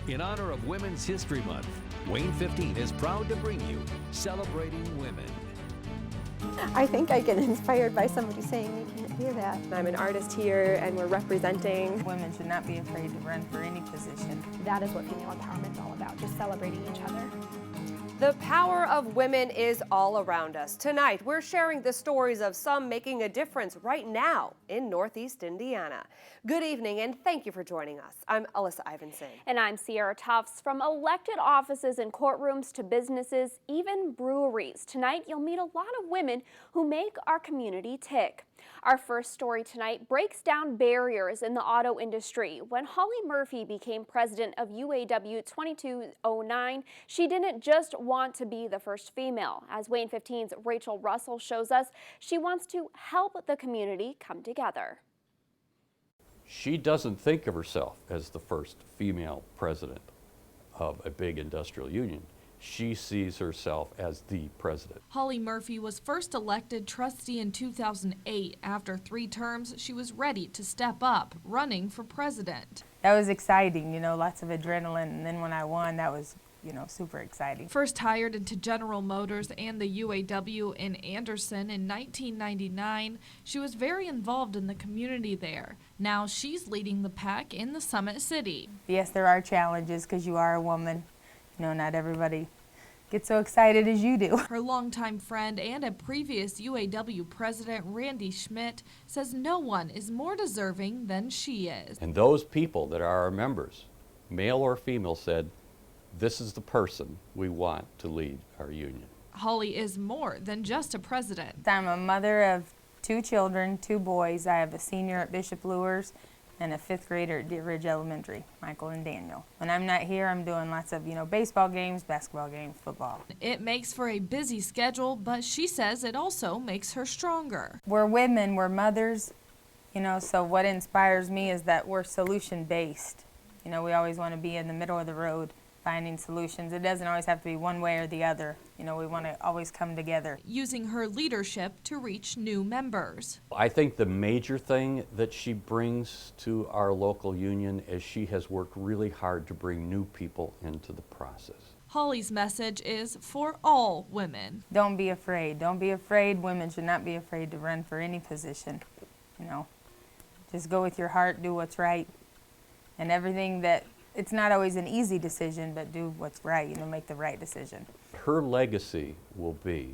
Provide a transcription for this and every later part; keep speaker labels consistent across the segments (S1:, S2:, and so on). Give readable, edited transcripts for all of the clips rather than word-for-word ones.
S1: In honor of Women's History Month, Wayne 15 is proud to bring you Celebrating Women.
S2: I think I get inspired by somebody saying you can't do that.
S3: I'm an artist here and we're representing.
S4: Women should not be afraid to run for any position.
S2: That is what female empowerment is all about, just celebrating each other.
S3: The power of women is all around us. Tonight, we're sharing the stories of some making a difference right now in Northeast Indiana. Good evening and thank you for joining us. I'm Alyssa Ivinson.
S5: And I'm Sierra Tufts. From elected offices and courtrooms to businesses, even breweries. Tonight, you'll meet a lot of women who make our community tick. Our first story tonight breaks down barriers in the auto industry. When Holly Murphy became president of UAW 2209, she didn't just want to be the first female. As Wayne 15's Rachel Russell shows us, she wants to help the community come together.
S6: She doesn't think of herself as the first female president of a big industrial union. She sees herself as the president.
S7: Holly Murphy was first elected trustee in 2008. After 3 terms, she was ready to step up, running for president.
S4: That was exciting, you know, lots of adrenaline, and then when I won, that was, you know, super exciting.
S7: First hired into General Motors and the UAW in Anderson in 1999, she was very involved in the community there. Now she's leading the pack in the Summit City.
S4: Yes, there are challenges because you are a woman. You know, not everybody gets so excited as you do.
S7: Her longtime friend and a previous UAW president, Randy Schmidt, says no one is more deserving than she is.
S6: And those people that are our members, male or female, said, this is the person we want to lead our union.
S7: Holly is more than just a president.
S4: I'm a mother of 2 children, 2 boys. I have a senior at Bishop Lewis and a 5th grader at Deer Ridge Elementary, Michael and Daniel. When I'm not here, I'm doing lots of, you know, baseball games, basketball games, football.
S7: It makes for a busy schedule, but she says it also makes her stronger.
S4: We're women, we're mothers, you know, so what inspires me is that we're solution-based. You know, we always want to be in the middle of the road, finding solutions. It doesn't always have to be one way or the other. You know, we want to always come together.
S7: Using her leadership to reach new members.
S6: I think the major thing that she brings to our local union is she has worked really hard to bring new people into the process.
S7: Holly's message is for all women.
S4: Don't be afraid. Don't be afraid. Women should not be afraid to run for any position. You know, just go with your heart, do what's right, and everything that it's not always an easy decision, but do what's right, you know, make the right decision.
S6: Her legacy will be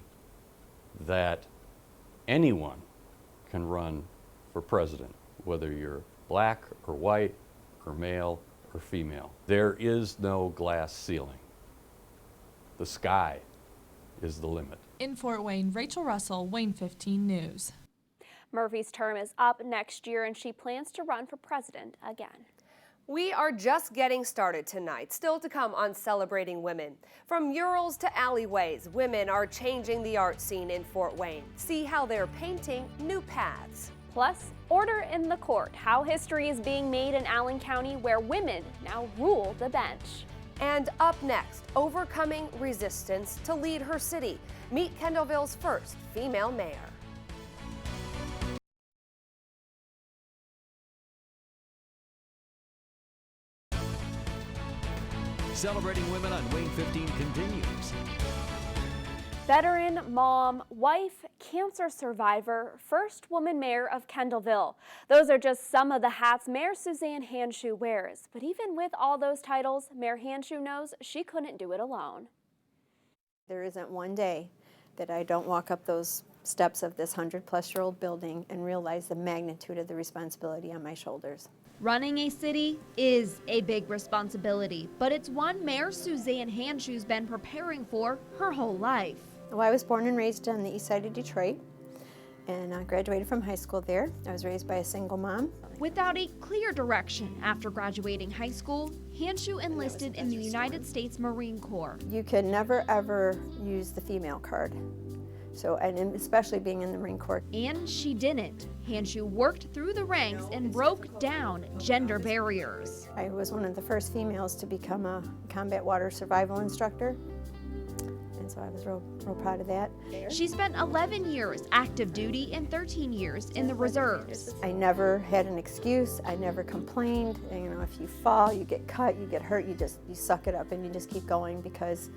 S6: that anyone can run for president, whether you're black or white or male or female. There is no glass ceiling. The sky is the limit.
S7: In Fort Wayne, Rachel Russell, Wayne 15 News.
S5: Murphy's term is up next year and she plans to run for president again.
S3: We are just getting started tonight. Still to come on Celebrating Women. From murals to alleyways, women are changing the art scene in Fort Wayne. See how they're painting new paths.
S5: Plus, order in the court, how history is being made in Allen County where women now rule the bench.
S3: And up next, overcoming resistance to lead her city. Meet Kendallville's first female mayor.
S1: Celebrating Women on Wayne 15 continues.
S5: Veteran, mom, wife, cancer survivor, first woman mayor of Kendallville. Those are just some of the hats Mayor Suzanne Handshoe wears. But even with all those titles, Mayor Handshoe knows she couldn't do it alone.
S2: There isn't one day that I don't walk up those steps of this 100-plus-year-old building and realize the magnitude of the responsibility on my shoulders.
S8: Running a city is a big responsibility, but it's one Mayor Suzanne Handshoe's been preparing for her whole life.
S2: Well, I was born and raised on the east side of Detroit, and I graduated from high school there. I was raised by a single mom.
S8: Without a clear direction after graduating high school, Handshoe enlisted in the United States Marine Corps.
S2: You could never, ever use the female card. So, and especially being in the Marine Corps.
S8: And she didn't. Handshoe worked through the ranks and broke down gender barriers.
S2: I was one of the first females to become a combat water survival instructor. and so I was real proud of that.
S8: She spent 11 years active duty and 13 years in the reserves.
S2: I never had an excuse. I never complained. And, you know, if you fall, you get cut, you get hurt, you suck it up and you just keep going because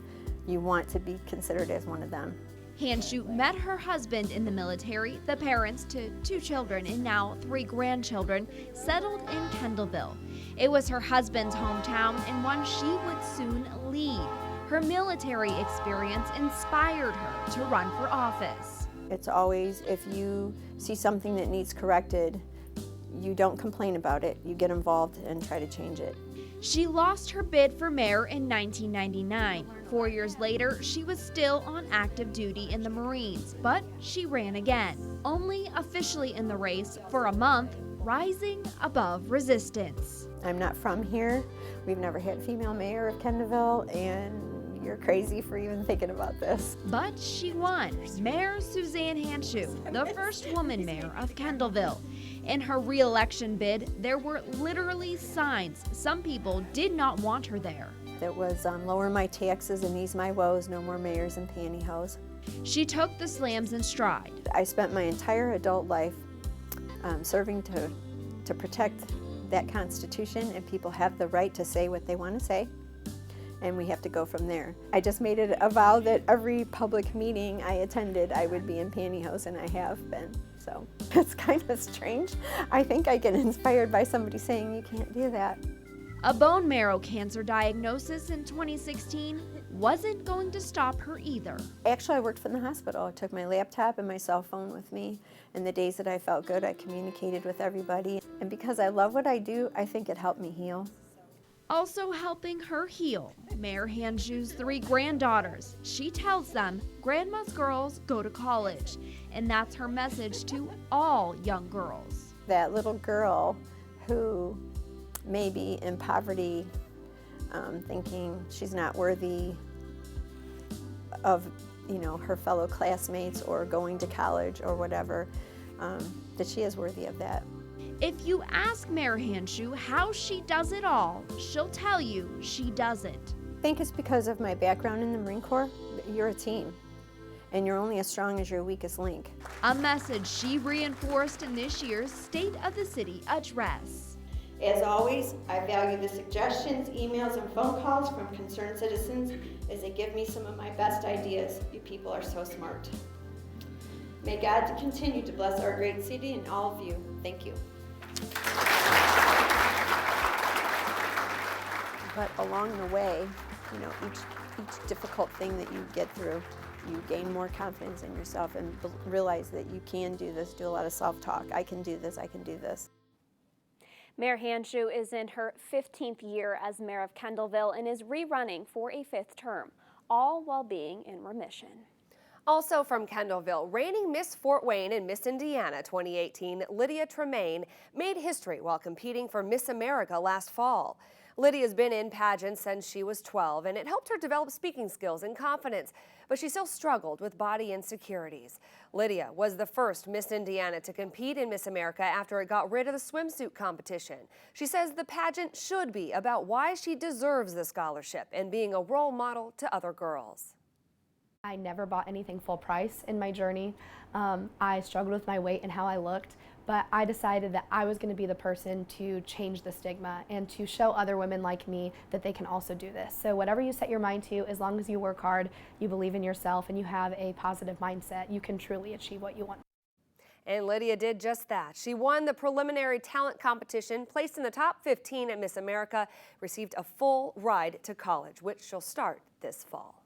S2: you want to be considered as one of them.
S8: Handshoe met her husband in the military, the parents to 2 children and now 3 grandchildren, settled in Kendallville. It was her husband's hometown and one she would soon lead. Her military experience inspired her to run for office.
S2: It's always, if you see something that needs corrected, you don't complain about it. You get involved and try to change it.
S8: She lost her bid for mayor in 1999. 4 years later, she was still on active duty in the Marines, but she ran again, only officially in the race for a month, rising above resistance.
S2: I'm not from here. We've never had a female mayor of Kendallville, and you're crazy for even thinking about this.
S8: But she won. Mayor Suzanne Handshoe, the first woman mayor of Kendallville. In her re-election bid, there were literally signs. Some people did not want her there.
S2: It was lower my taxes and ease my woes, no more mayors in pantyhose.
S8: She took the slams in stride.
S2: I spent my entire adult life serving to protect that Constitution, and people have the right to say what they want to say, and we have to go from there. I just made it a vow that every public meeting I attended, I would be in pantyhose, and I have been. So it's kind of strange. I think I get inspired by somebody saying you can't do that.
S8: A bone marrow cancer diagnosis in 2016 wasn't going to stop her either.
S2: Actually, I worked from the hospital. I took my laptop and my cell phone with me, and the days that I felt good, I communicated with everybody. And because I love what I do, I think it helped me heal.
S8: Also helping her heal, Mayor Handshoe's 3 granddaughters. She tells them grandma's girls go to college, and that's her message to all young girls.
S2: That little girl who may be in poverty, thinking she's not worthy of, you know, her fellow classmates or going to college or whatever, that she is worthy of that.
S8: If you ask Mayor Handshoe how she does it all, she'll tell you she doesn't.
S2: I think it's because of my background in the Marine Corps. You're a team, and you're only as strong as your weakest link.
S8: A message she reinforced in this year's State of the City address.
S2: As always, I value the suggestions, emails, and phone calls from concerned citizens as they give me some of my best ideas. You people are so smart. May God continue to bless our great city and all of you. Thank you. But along the way, you know, each difficult thing that you get through, you gain more confidence in yourself and realize that you can do this, do a lot of self-talk. I can do this, I can do this.
S5: Mayor Handshoe is in her 15th year as mayor of Kendallville and is rerunning for a 5th term, all while being in remission.
S3: Also from Kendallville, reigning Miss Fort Wayne and Miss Indiana 2018, Lydia Tremaine made history while competing for Miss America last fall. Lydia's been in pageants since she was 12, and it helped her develop speaking skills and confidence, but she still struggled with body insecurities. Lydia was the first Miss Indiana to compete in Miss America after it got rid of the swimsuit competition. She says the pageant should be about why she deserves the scholarship and being a role model to other girls.
S9: I never bought anything full price in my journey. I struggled with my weight and how I looked, but I decided that I was going to be the person to change the stigma and to show other women like me that they can also do this. So whatever you set your mind to, as long as you work hard, you believe in yourself, and you have a positive mindset, you can truly achieve what you want.
S3: And Lydia did just that. She won the preliminary talent competition, placed in the top 15 at Miss America, received a full ride to college, which she'll start this fall.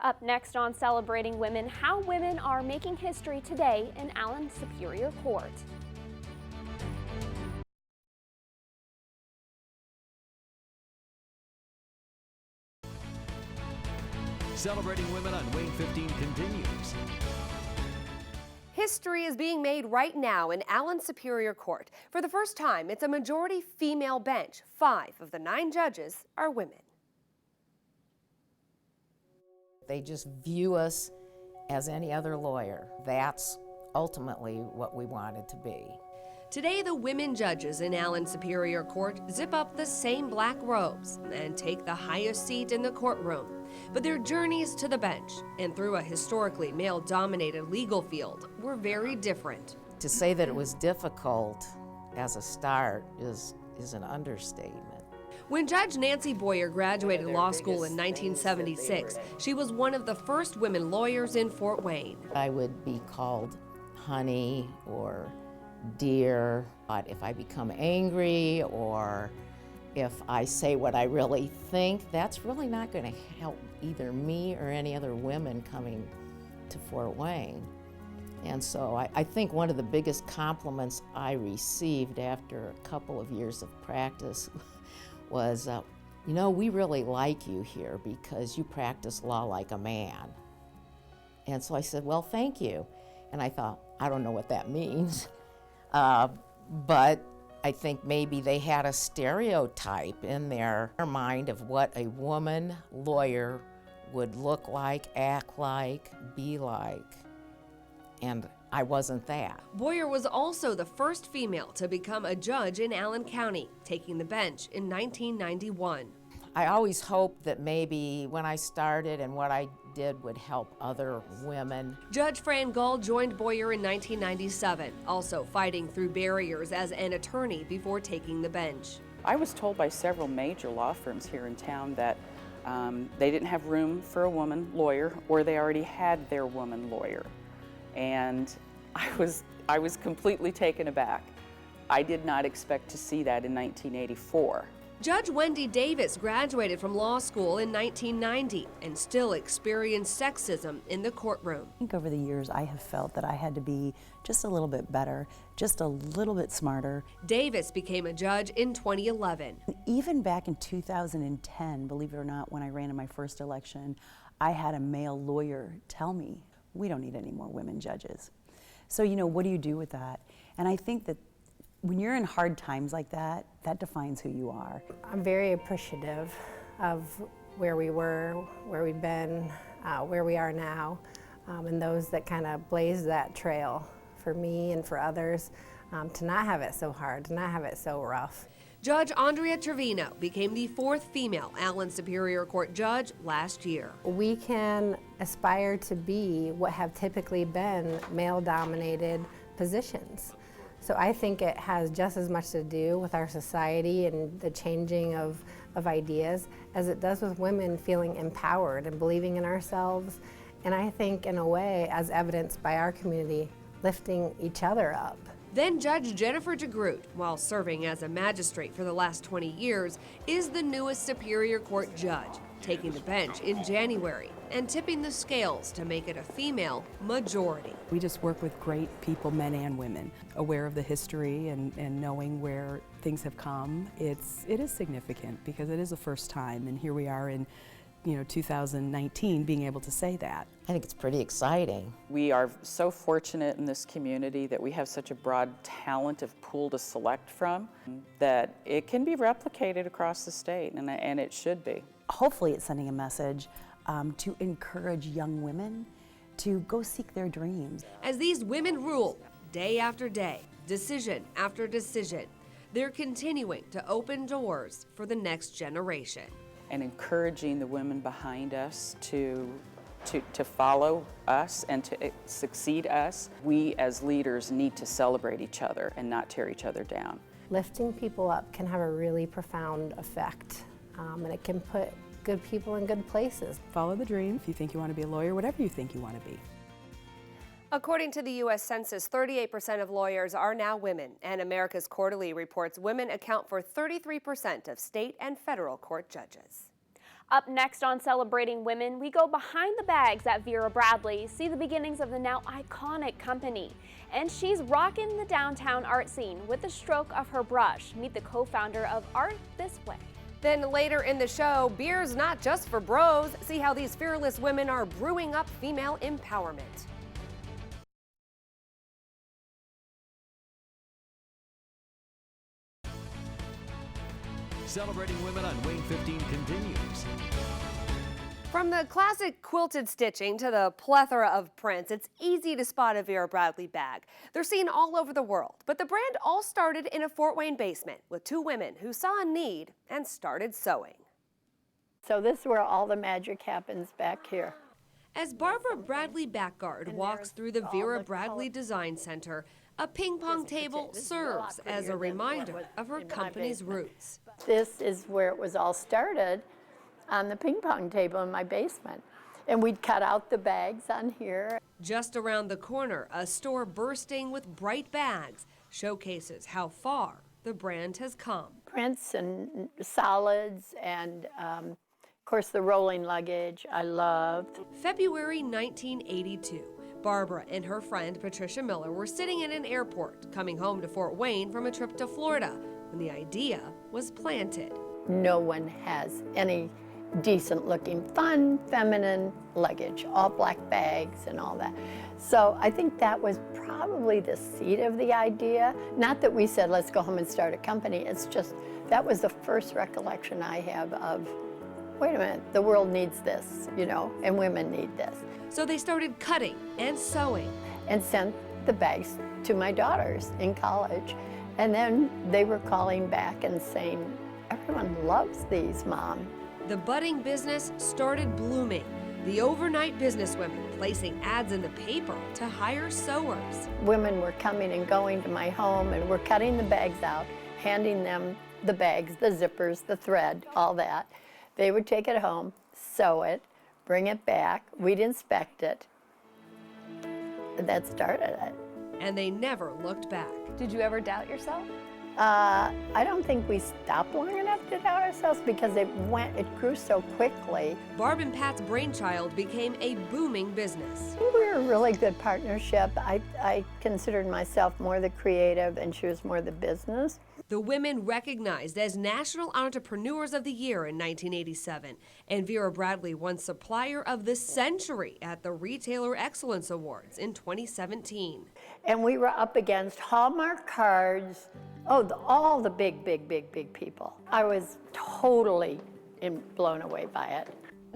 S5: Up next on Celebrating Women, how women are making history today in Allen Superior Court.
S1: Celebrating Women on Wayne 15 continues.
S3: History is being made right now in Allen Superior Court. For the first time, it's a majority female bench. 5 of the 9 judges are women.
S10: They just view us as any other lawyer. That's ultimately what we wanted to be.
S3: Today, the women judges in Allen Superior Court zip up the same black robes and take the highest seat in the courtroom. But their journeys to the bench and through a historically male-dominated legal field were very different.
S10: To say that it was difficult as a start is an understatement.
S3: When Judge Nancy Boyer graduated law school in 1976, she was one of the first women lawyers in Fort Wayne.
S10: I would be called honey or dear, but if I become angry or if I say what I really think, that's really not going to help either me or any other women coming to Fort Wayne. And so I think one of the biggest compliments I received after a couple of years of practice was, you know, we really like you here because you practice law like a man. And so I said, well, thank you. And I thought, I don't know what that means. But I think maybe they had a stereotype in their mind of what a woman lawyer would look like, act like, be like. And I wasn't that.
S3: Boyer was also the first female to become a judge in Allen County, taking the bench in 1991.
S10: I always hoped that maybe when I started and what I did would help other women.
S3: Judge Fran Gull joined Boyer in 1997, also fighting through barriers as an attorney before taking the bench.
S11: I was told by several major law firms here in town that they didn't have room for a woman lawyer, or they already had their woman lawyer. And I was completely taken aback. I did not expect to see that in 1984.
S3: Judge Wendy Davis graduated from law school in 1990 and still experienced sexism in the courtroom.
S12: I think over the years I have felt that I had to be just a little bit better, just a little bit smarter.
S3: Davis became a judge in 2011.
S12: Even back in 2010, believe it or not, when I ran in my first election, I had a male lawyer tell me, we don't need any more women judges. So, you know, what do you do with that? And I think that when you're in hard times like that, that defines who you are.
S13: I'm very appreciative of where we were, where we've been, where we are now, and those that kind of blazed that trail for me and for others, to not have it so hard, to not have it so rough.
S3: Judge Andrea Trevino became the fourth female Allen Superior Court judge last year.
S13: We can aspire to be what have typically been male-dominated positions. So I think it has just as much to do with our society and the changing of ideas as it does with women feeling empowered and believing in ourselves. And I think in a way, as evidenced by our community, lifting each other up.
S3: Then Judge Jennifer DeGroot, while serving as a magistrate for the last 20 years, is the newest Superior Court judge, taking the bench in January and tipping the scales to make it a female majority.
S14: We just work with great people, men and women, aware of the history and knowing where things have come. It is significant because it is the first time, and here we are in 2019 being able to say that.
S10: I think it's pretty exciting.
S11: We are so fortunate in this community that we have such a broad talent of pool to select from that it can be replicated across the state, and it should be.
S12: Hopefully it's sending a message to encourage young women to go seek their dreams.
S3: As these women rule day after day, decision after decision, they're continuing to open doors for the next generation.
S11: And encouraging the women behind us to follow us and to succeed us. We as leaders need to celebrate each other and not tear each other down.
S13: Lifting people up can have a really profound effect, and it can put good people in good places.
S14: Follow the dream. If you think you want to be a lawyer, whatever you think you want to be.
S3: According to the U.S. Census, 38% of lawyers are now women, and America's Quarterly reports women account for 33% of state and federal court judges.
S5: Up next on Celebrating Women, we go behind the bags at Vera Bradley, see the beginnings of the now iconic company. And she's rocking the downtown art scene with the stroke of her brush. Meet the co-founder of Art This Way.
S3: Then later in the show, beer's not just for bros. See how these fearless women are brewing up female empowerment.
S1: Celebrating Women on Wayne 15 continues.
S3: From the classic quilted stitching to the plethora of prints, it's easy to spot a Vera Bradley bag. They're seen all over the world, but the brand all started in a Fort Wayne basement with two women who saw a need and started sewing.
S15: So this is where all the magic happens back here.
S3: As Barbara Bradley Backguard walks through the Vera Bradley Design Center, a ping pong table serves as a reminder of her company's roots.
S15: This is where it was all started, on the ping pong table in my basement. And we'd cut out the bags on here.
S3: Just around the corner, a store bursting with bright bags showcases how far the brand has come.
S15: Prints and solids and of course the rolling luggage I loved.
S3: February 1982, Barbara and her friend Patricia Miller were sitting in an airport coming home to Fort Wayne from a trip to Florida when the idea was planted.
S15: No one has any decent looking, fun, feminine luggage, all black bags and all that. So I think that was probably the seed of the idea. Not that we said, let's go home and start a company. It's just, that was the first recollection I have of, wait a minute, the world needs this, you know, and women need this.
S3: So they started cutting and sewing.
S15: And sent the bags to my daughters in college. And then they were calling back and saying, everyone loves these, Mom.
S3: The budding business started blooming. The overnight businesswomen placing ads in the paper to hire sewers.
S15: Women were coming and going to my home and were cutting the bags out, handing them the bags, the zippers, the thread, all that. They would take it home, sew it, bring it back, we'd inspect it, and that started it.
S3: And they never looked back.
S5: Did you ever doubt yourself?
S15: I don't think we stopped long enough to doubt ourselves because it grew so quickly.
S3: Barb and Pat's brainchild became a booming business.
S15: We were a really good partnership. I considered myself more the creative and she was more the business.
S3: The women recognized as National Entrepreneurs of the Year in 1987, and Vera Bradley won Supplier of the Century at the Retailer Excellence Awards in 2017.
S15: And we were up against Hallmark cards, all the big people. I was totally blown away by it.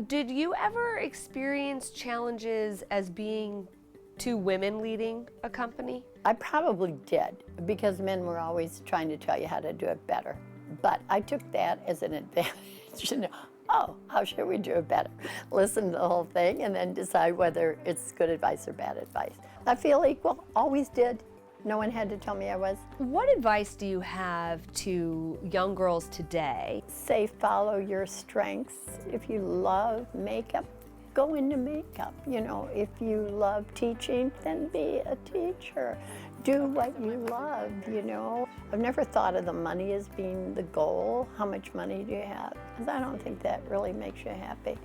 S3: Did you ever experience challenges as being two women leading a company?
S15: I probably did, because men were always trying to tell you how to do it better. But I took that as an advantage. You know, oh, how should we do it better? Listen to the whole thing and then decide whether it's good advice or bad advice. I feel equal, always did. No one had to tell me I was.
S3: What advice do you have to young girls today?
S15: Say follow your strengths. If you love makeup, go into makeup. You know, if you love teaching, then be a teacher. Do what you love, you know. I've never thought of the money as being the goal. How much money do you have? Because I don't think that really makes you happy.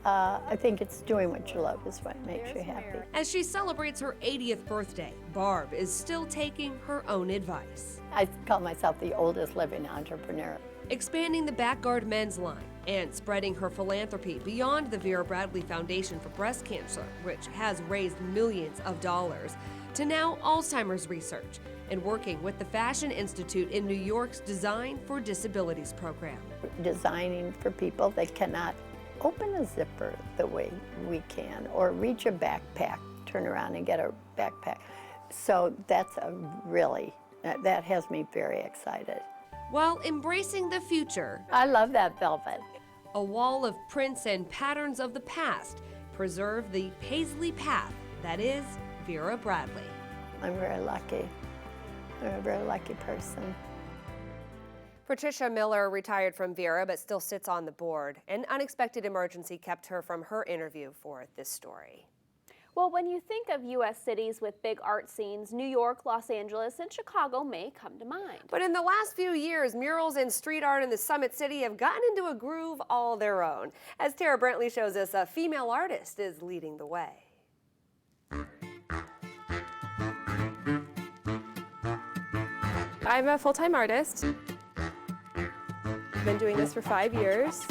S15: I think it's doing what you love is what makes you happy.
S3: As she celebrates her 80th birthday, Barb is still taking her own advice.
S15: I call myself the oldest living entrepreneur.
S3: Expanding the Backguard men's line and spreading her philanthropy beyond the Vera Bradley Foundation for Breast Cancer, which has raised millions of dollars, to now Alzheimer's research and working with the Fashion Institute in New York's Design for Disabilities program.
S15: Designing for people that cannot open a zipper the way we can, or reach a backpack, turn around and get a backpack. So that's that has me very excited.
S3: While embracing the future,
S15: I love that velvet.
S3: A wall of prints and patterns of the past preserve the paisley path that is Vera Bradley.
S15: I'm very lucky. I'm a very lucky person.
S3: Patricia Miller retired from Vera but still sits on the board. An unexpected emergency kept her from her interview for this story.
S5: Well, when you think of U.S. cities with big art scenes, New York, Los Angeles, and Chicago may come to mind.
S3: But in the last few years, murals and street art in the Summit City have gotten into a groove all their own. As Tara Brantley shows us, a female artist is leading the way.
S16: I'm a full-time artist. I've been doing this for 5 years.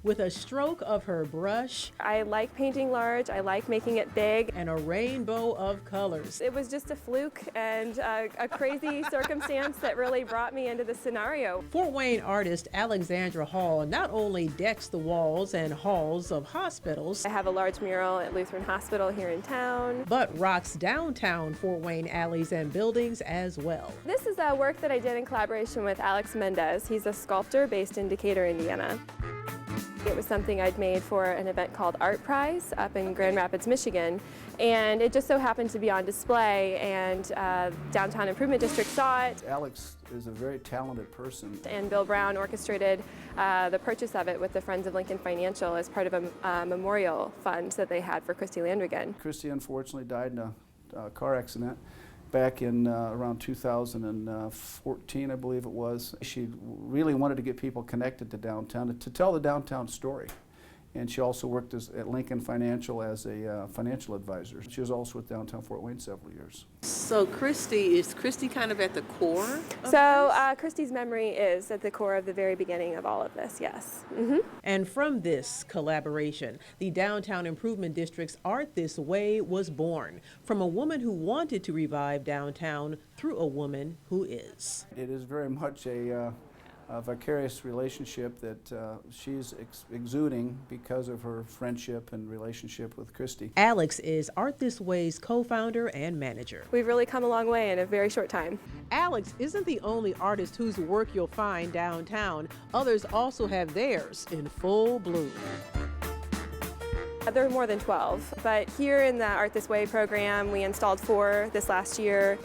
S16: with a stroke of her brush.
S17: I like painting large, I like making it big.
S16: And a rainbow of colors.
S17: It was just a fluke and a crazy circumstance that really brought me into the scenario.
S16: Fort Wayne artist Alexandra Hall not only decks the walls and halls of hospitals.
S17: I have a large mural at Lutheran Hospital here in town.
S16: But rocks downtown Fort Wayne alleys and buildings as well.
S17: This is a work that I did in collaboration with Alex Mendez. He's a sculptor based in Decatur, Indiana. It was something I'd made for an event called Art Prize up in Grand Rapids, Michigan, and it just so happened to be on display, and Downtown Improvement District saw it.
S18: Alex is a very talented person.
S17: And Bill Brown orchestrated the purchase of it with the Friends of Lincoln Financial as part of a memorial fund that they had for Christy Landrigan.
S18: Christy unfortunately died in a car accident back in around 2014, I believe it was. She really wanted to get people connected to downtown, to tell the downtown story. And she also worked at Lincoln Financial as a financial advisor. She was also with Downtown Fort Wayne several years.
S19: So is Christy kind of at the core of
S17: So Christy's memory is at the core of the very beginning of all of this, yes. Mm-hmm.
S16: And from this collaboration, the Downtown Improvement District's Art This Way was born, from a woman who wanted to revive downtown through a woman who is.
S18: It is very much a vicarious relationship that she's exuding because of her friendship and relationship with Christy.
S16: Alex is Art This Way's co-founder and manager.
S17: We've really come a long way in a very short time.
S16: Alex isn't the only artist whose work you'll find downtown. Others also have theirs in full bloom.
S17: There are more than 12, but here in the Art This Way program, we installed 4 this last year.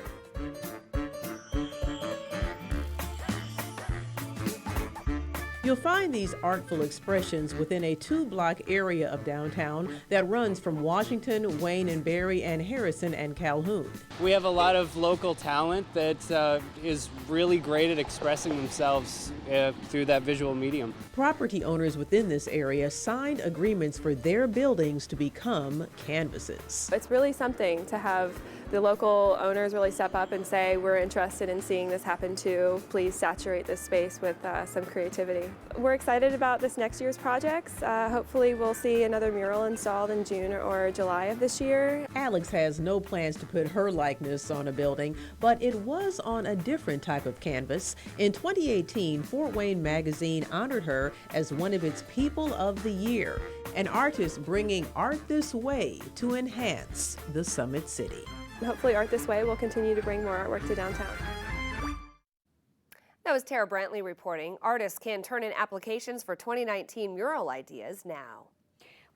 S16: You'll find these artful expressions within a 2-block area of downtown that runs from Washington, Wayne and Berry, and Harrison and Calhoun.
S20: We have a lot of local talent that is really great at expressing themselves through that visual medium.
S16: Property owners within this area signed agreements for their buildings to become canvases.
S17: It's really something to have the local owners really step up and say, we're interested in seeing this happen too. Please saturate this space with some creativity. We're excited about this next year's projects. Hopefully we'll see another mural installed in June or July of this year.
S16: Alex has no plans to put her likeness on a building, but it was on a different type of canvas. In 2018, Fort Wayne Magazine honored her as one of its People of the Year, an artist bringing art this way to enhance the Summit City.
S17: Hopefully Art This Way will continue to bring more artwork to downtown.
S3: That was Tara Brantley reporting. Artists can turn in applications for 2019 mural ideas now.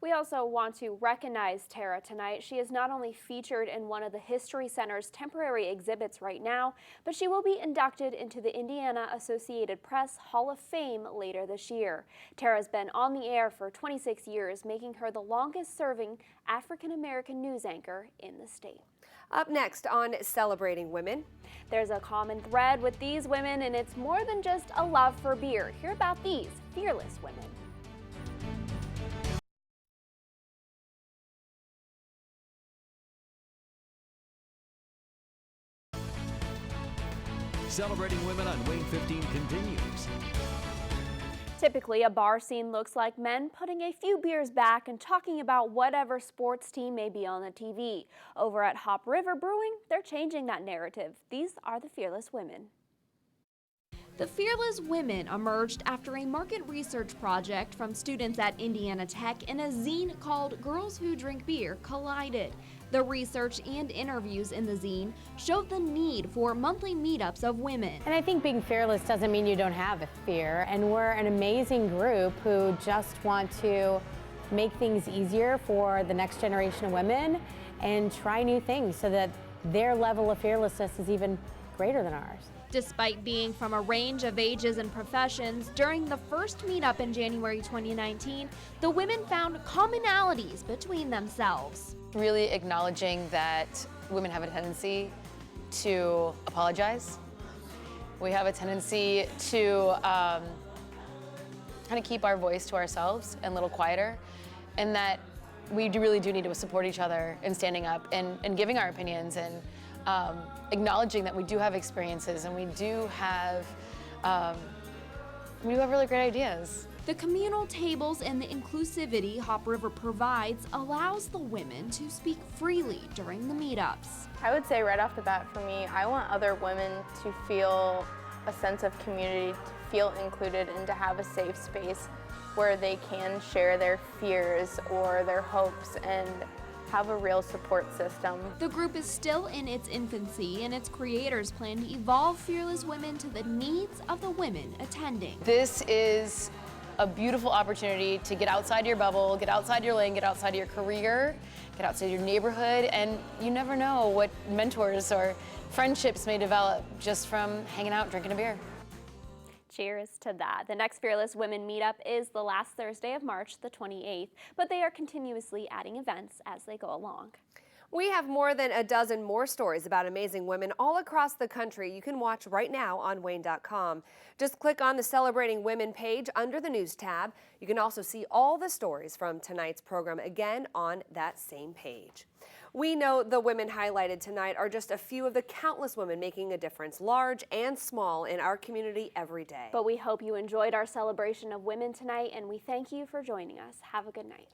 S5: We also want to recognize Tara tonight. She is not only featured in one of the History Center's temporary exhibits right now, but she will be inducted into the Indiana Associated Press Hall of Fame later this year. Tara's been on the air for 26 years, making her the longest-serving African-American news anchor in the state.
S3: Up next on Celebrating Women.
S5: There's a common thread with these women, and it's more than just a love for beer. Hear about these fearless women.
S1: Celebrating Women on Wayne 15 continues.
S5: Typically, a bar scene looks like men putting a few beers back and talking about whatever sports team may be on the TV. Over at Hop River Brewing, they're changing that narrative. These are the Fearless Women.
S8: The Fearless Women emerged after a market research project from students at Indiana Tech and a zine called Girls Who Drink Beer collided. The research and interviews in the zine showed the need for monthly meetups of women.
S21: And I think being fearless doesn't mean you don't have a fear, and we're an amazing group who just want to make things easier for the next generation of women and try new things so that their level of fearlessness is even greater than ours.
S8: Despite being from a range of ages and professions, during the first meetup in January 2019, the women found commonalities between themselves.
S22: Really acknowledging that women have a tendency to apologize. We have a tendency to kind of keep our voice to ourselves and a little quieter, and that we really do need to support each other in standing up and giving our opinions and acknowledging that we do have experiences and we do have really great ideas.
S8: The communal tables and the inclusivity Hop River provides allows the women to speak freely during the meetups.
S4: I would say right off the bat for me, I want other women to feel a sense of community, to feel included, and to have a safe space where they can share their fears or their hopes and have a real support system.
S8: The group is still in its infancy, and its creators plan to evolve Fearless Women to the needs of the women attending.
S22: This is a beautiful opportunity to get outside your bubble, get outside your lane, get outside your career, get outside your neighborhood, and you never know what mentors or friendships may develop just from hanging out, drinking a beer.
S5: Cheers to that. The next Fearless Women Meetup is the last Thursday of March, the 28th, but they are continuously adding events as they go along.
S3: We have more than a dozen more stories about amazing women all across the country you can watch right now on WANE.com. Just click on the Celebrating Women page under the News tab. You can also see all the stories from tonight's program again on that same page. We know the women highlighted tonight are just a few of the countless women making a difference, large and small, in our community every day.
S5: But we hope you enjoyed our celebration of women tonight, and we thank you for joining us. Have a good night.